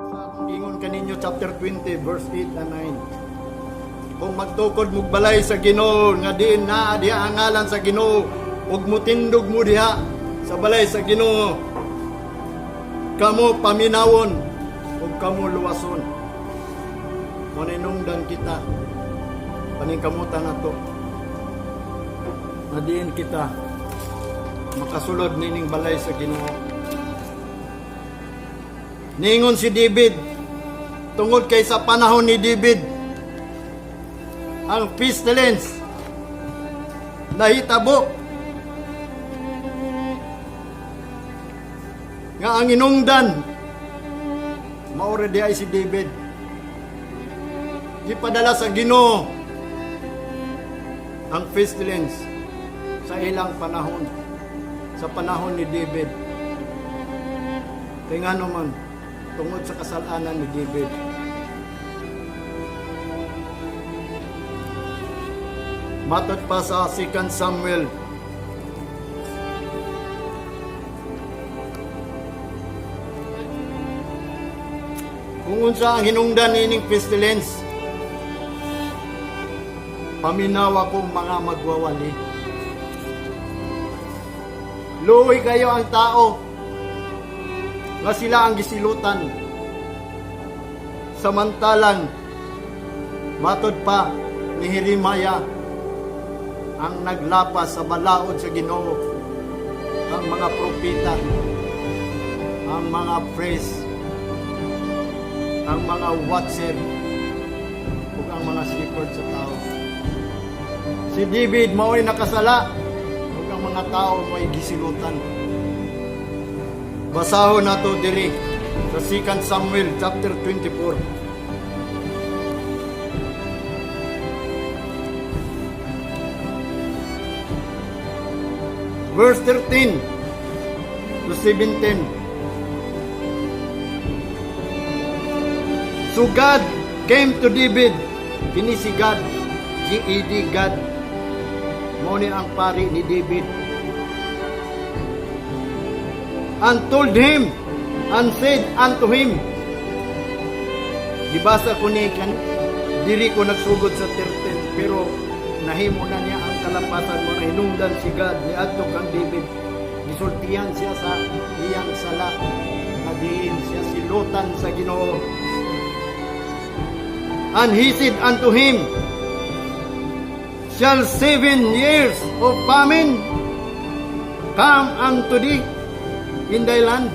Sa ingon kaninyo chapter 20 verse 8 and 9. Kung magtukod mugbalay sa Ginoo nga diin na diha ang ngalan sa Ginoo ug mutindog mo diha sa balay sa Ginoo, kamo paminawon ug kamo luwason. Maninungdan kita paningkamutan nato na diin kita makasulod nining balay sa Ginoo. Ningon si David, tungod kay sa panahon ni David, ang pestilence nahitabo nga ang inungdan maura di ay si David. Gipadala sa Ginoo ang pestilence sa ilang panahon, sa panahon ni David. Tingnan man, tungod sa kasalanan ni David. Matod pa sa 2 Samuel kung unsa ang hinungdan nining pestilence, paminawa kong mga magwawali. Luoy kayo ang tao nga sila ang gisilutan, samantalang matod pa ni Jeremiah ang naglapas sa balaod sa Ginoo, ang mga propeta, ang mga priest, ang mga watcher ug ang mga shepherd sa tao. Si David mao'y nakasala ug ang mga tao mao'y gisilutan. Basahon nato diri sa 2 Samuel chapter 24. Verse 13 to 17. So God came to David, kini si God, G-E-D, God. Mao ni ang pari ni David. And told him, and said unto him, gibasa ko ni kan, diri ko nagsugod sa 13, pero nahimo na niya ang kalampasan mo na hinungdan si God ni adto kang David. Gisultihan siya sa iyang sala, nadiin siya silutan sa Ginoo. And he said unto him, shall 7 years of famine come unto thee in thy land?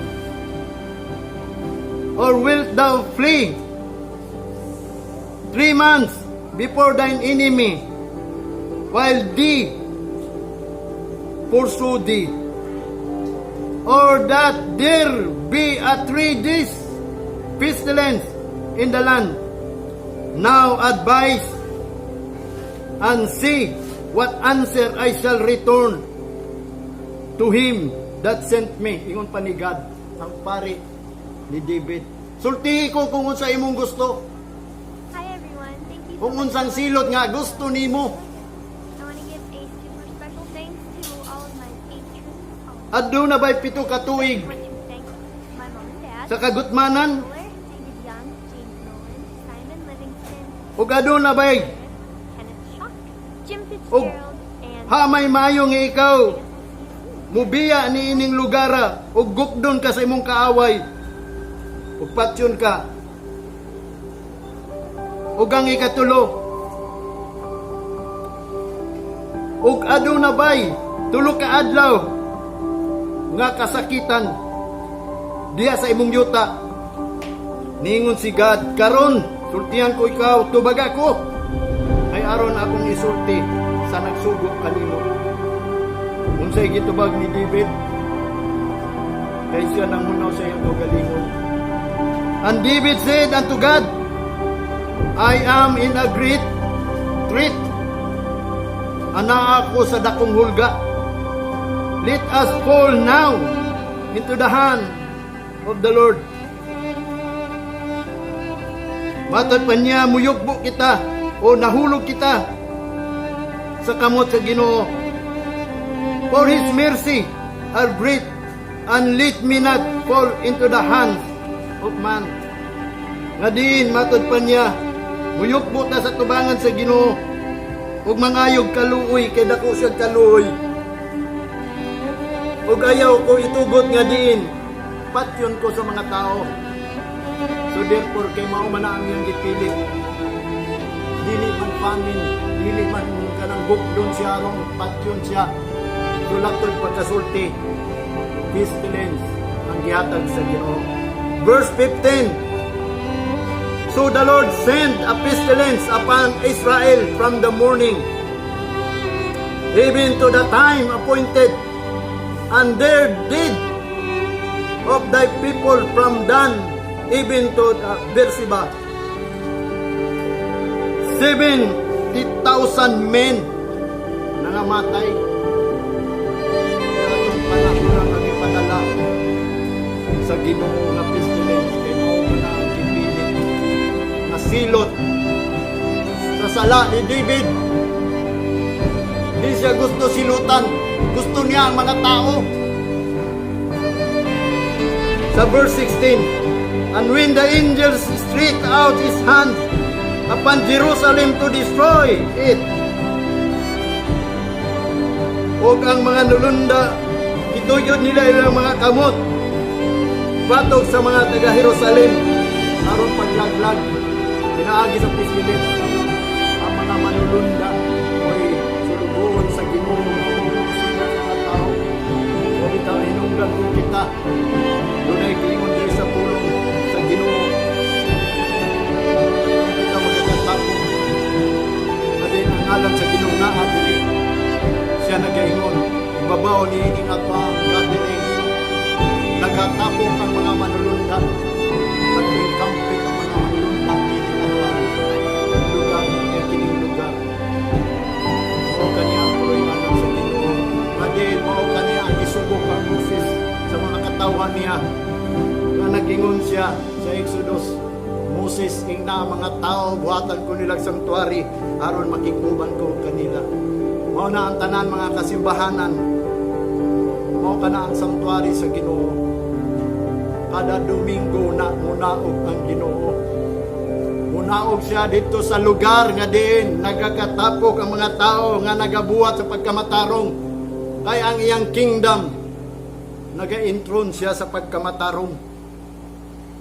Or wilt thou flee 3 months before thine enemy, while thee pursue thee? Or that there be a 3 days pestilence in the land? Now advise and see what answer I shall return to him that sent me. Ingon pa ni God, ang pari ni David. Sultihi ko kung unsa imong gusto. Hi everyone, thank you so Kung much. unsang silot nga gusto nimo. I want to give a super special thanks to all of my patrons. Adto na ba'y 7 ka tuig I want to thank my mom and dad, sa kagutmanan? Fuller, David Young, James Nolan, Simon Livingston, O adto na ba'y Kenneth Shock, Jim Og Fitzgerald, and hamay mayo nga ikaw mubiya ni ining lugara ug gukdon ka sa imong kaaway ug patyon ka ug ang ikatulo ug aduna bay tulo ka adlaw nga kasakitan diha sa imong yuta. Ningon si God, karon sultihan ko ikaw, tubaga ko ay aron akong isulti sa nagsugod kanimo. Unsay gitubag ni David, kay siya nang hunaw sa iyang kaugalingon. And David said unto God, I am in a great threat, ana ako sa dakong hulga. Let us fall now into the hand of the Lord. Matod pa niya, muyugbo kita o nahulog kita sa kamot sa Ginoo. For His mercy are great, and let me not fall into the hands of man. Nga diin matod pa niya, muyukbo ta sa tubangan sa Ginoo. Ug mangayog kaluoy kay dako siya kaluoy. Ug ayaw ko itugot nga diin, patyon ko sa mga tao. So therefore kay mao man ang iyang gipilit. Dili man famine, dili man kanang bukdon siya ron, patyon siya. Sulakton pagkasulti, pestilence ang gihatag sa Ginoo. Verse 15. So the Lord sent a pestilence upon Israel from the morning, even to the time appointed, and there did of thy people from Dan even to Beersheba 70,000 men nangamatay. Kaya itong panahon ang ipadala sa Ginoo na pestilence kay mao na ang kipilit na silot sa sala ni David. Di siya gusto silutan, gusto niya ang mga tao. Sa verse 16, and when the angels stretched out his hand upon Jerusalem to destroy it, ug ang mga nulunda ituyod nila ilang mga kamot batok sa mga taga Jerusalem aron paglaglag pinaagi sa pestilence. Ang mga manulunda oy sulubuhon sa Ginoo sa mga tao. O bitaw hinungdan ko kita dunay giingon diri sa pulong sa Ginoo. Kita magkatapos na din ang ngalan sa Ginoo na diri siya nagaingon ibabaw ni ining ato ang gathering. Nagkatapok ang mga manulunda naging kampit ang mga manulunda ining ato ang lugar ay kining lugar. Mao kaniya ang puloy-an sa Ginoo. Kadin mao kaniya ang isubok ang Moses sa mga katawan niya na nagingon siya sa Exodus. Moses, ingna mga tao buhatan ko nilang sanctuary aron makikuban ko kanila. Mao na ang tanan mga kasimbahanan. Mao kana ang sanctuary sa Ginoo. Kada Domingo na munaog ang Ginoo. Munaog siya dito sa lugar nga diin nagakatapok ang mga tao nga nagabuhat sa pagkamatarong. Kay ang iyang kingdom naga-enthrone siya sa pagkamatarong.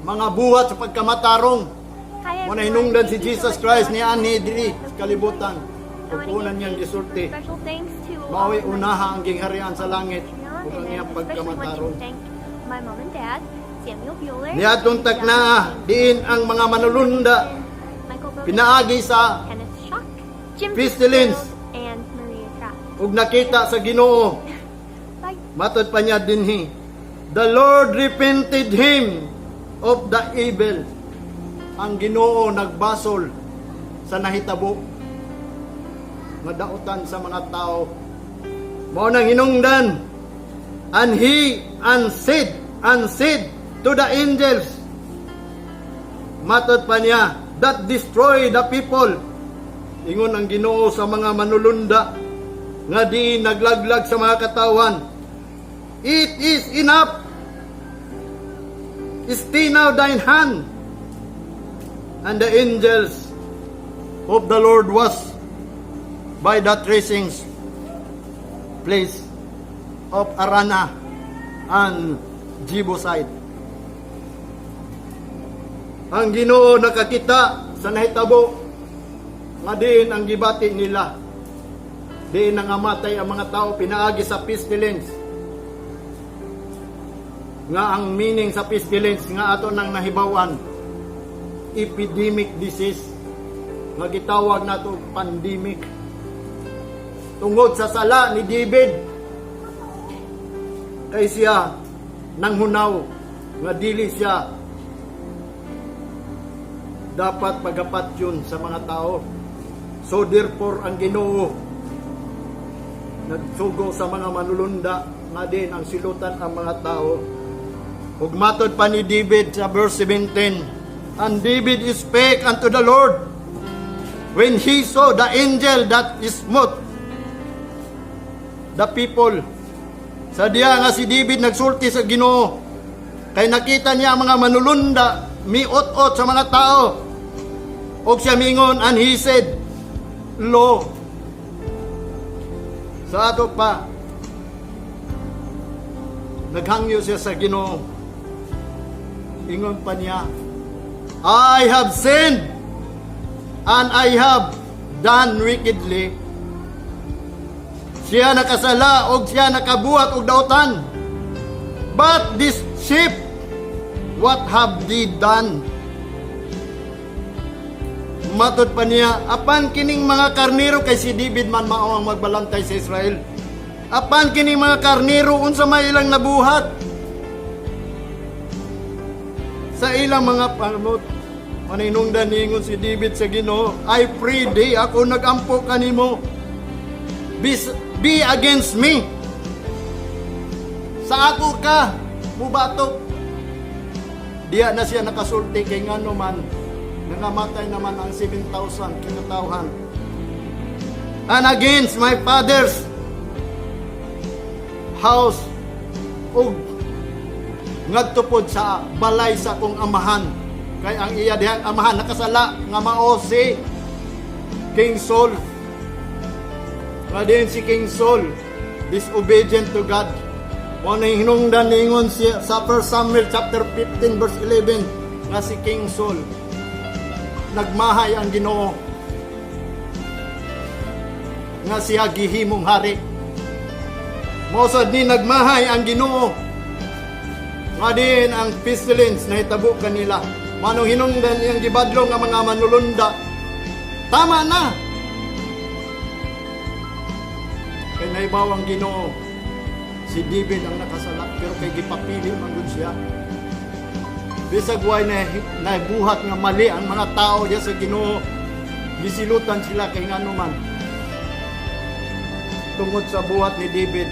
Mga buhat sa pagkamatarong. Hi Muna everyone. hinungdan si Thank you Jesus so much Christ for ni ani watching diri the sa kalibutan. I wanna Pagkunan give niyang a gisulti. Special thanks to Mao'y all of my unaha ang gingharian sa langit Patreon, ug ang and I iyang especially want to pagkamatarong. thank my mom and dad, Samuel Bueller, Niadtong takna diin ang mga manulunda Michael Bowden, pinaagi sa Kenneth Shock, Jim pestilence. Fitzgerald, and Maria Kraft. ug nakita sa Ginoo. Bye. Matod pa niya dinhi. The Lord repented him of the evil. Ang Ginoo nagbasol sa nahitabo nga dautan sa mga tao. Mao nang hinungdan. And he said to the angels, matod pa niya, that destroy the people. Ingon ang Ginoo sa mga manulunda nga di naglaglag sa mga katawan. It is enough. Stay now thine hand. And the angels of the Lord was by the threshing place of Arana and Jebusite. Ang Ginoo nakakita sa nahitabo nga diin ang gibati nila. Diin nangamatay ang mga tao pinaagi sa pestilence. Nga ang meaning sa pestilence nga ato nang nahibawan, epidemic disease nga gitawag nato pandemic. Tungod sa sala ni David kay siya nang hunaw nga dili siya dapat pagapatyon sa mga tao. So therefore ang Ginoo nagsugo sa mga manulunda nga din ang silutan ang mga tao. Ug matod pa ni David sa verse 17, and David spake unto the Lord when he saw the angel that smote the people. Sa diya nga si David nagsulti sa Ginoo kay nakita niya ang mga manulunda miot-ot sa mga tao. Og siya mingon, and he said, Lo. Sa ato pa, naghangyo siya sa Ginoo. Ingon pa niya, I have sinned and I have done wickedly. Siya nakasala og siya nakabuhat og dautan. But this sheep, what have they done? Matod pa niya, apan kining mga karnero kay si David man mao ang magbalantay sa Israel. Apan kining mga karnero unsa may ilang nabuhat sa ilang mga panamot. Maninungdan ningon si David sa Ginoo, I pray thee, ako nagampo kanimo. Be against me. Sa ako ka mubatok. Diya na siya nakasulti kay ngano man nangamatay naman ang 7,000 kinatawhan. And against my father's house, ug ngadtupod sa balay sa kong amahan, kay ang iya dihang amahan nakasala nga mao si King Saul. Nga din si King Saul disobedient to God. Mo na hinungdan ningon siya sa 1 Samuel chapter 15 verse 11 nga si King Saul nagmahay ang Ginoo nga siya gihimong hari. Mosad ni nagmahay ang Ginoo nga din ang pestilence na hitabo kanila. Manong hinungdan iyang gibadlo nga mga manulunda. Tama na. Kay naibaw ang Ginoo. Si David ang nakasala pero kay gipapili man gud siya. Bisag way na buhat nga mali ang mga tao diya sa Ginoo. Gisilutan sila kay ngano man. Tungod sa buhat ni David.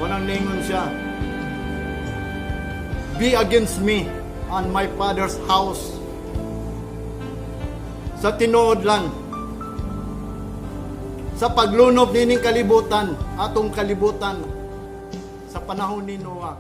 Wanang ningon siya, be against me and my father's house. Sa tinuod lang, sa paglunob nining kalibutan, atong kalibutan, sa panahon ni Noah,